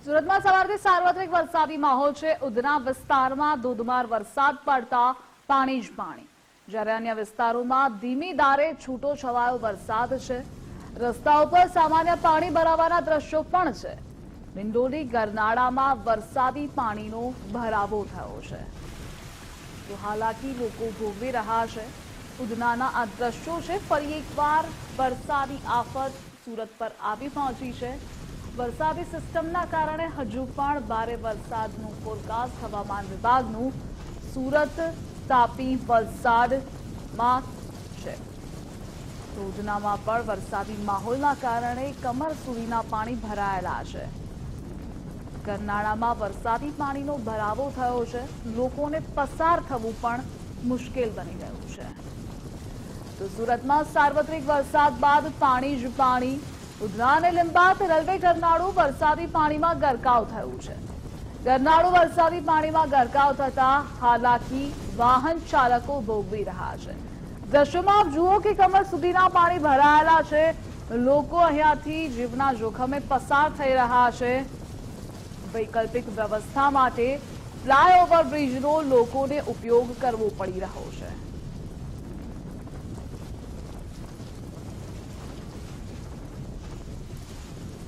સુરતમાં સવારથી સાર્વત્રિક વરસાદી માહોલ છે। ઉધના વિસ્તારમાં ધોધમાર વરસાદ પડતા પાણી જ પાણી, જ્યારે અન્ય વિસ્તારોમાં ધીમી ધારે છૂટો છવાયો વરસાદ છે। રસ્તાઓ પર સામાન્ય પાણી ભરાવાના દ્રશ્યો પણ છે। ડિંડોલી ગરનાળામાં વરસાદી પાણીનો ભરાવો થયો છે, તો હાલાકી લોકો ભોગવી રહ્યા છે। ઉધનાના આ દ્રશ્યો છે। ફરી એકવાર વરસાદી આફત સુરત પર આવી પહોંચી છે। વરસાદી સિસ્ટમના કારણે હજુ પણ ભારે વરસાદનું ફોરકાસ્ટ હવામાન વિભાગનું સુરત, તાપી, વલસાડમાં છે। તો ઉધનામાં પણ વરસાદી માહોલના કારણે કમર સુધીના પાણી ભરાયેલા છે। ગરનાળામાં વરસાદી પાણીનો ભરાવો થયો છે। લોકોને પસાર થવું પણ મુશ્કેલ બની ગયું છે। તો સુરતમાં સાર્વત્રિક વરસાદ બાદ પાણી જ પાણી। ઉધના અને લીંબાત રેલવે ગરનાળું વરસાદી પાણીમાં ગરકાવ થયું છે। ગરનાળું વરસાદી પાણીમાં ગરકાવ થતા હાલાકી વાહન ચાલકો ભોગવી રહ્યા છે। દ્રશ્યોમાં આપ જુઓ કે કમર સુધીના પાણી ભરાયેલા છે। લોકો અહીંયાથી જીવના જોખમે પસાર થઈ રહ્યા છે। વૈકલ્પિક વ્યવસ્થા માટે ફ્લાયઓવર બ્રિજનો લોકોને ઉપયોગ કરવો પડી રહ્યો છે।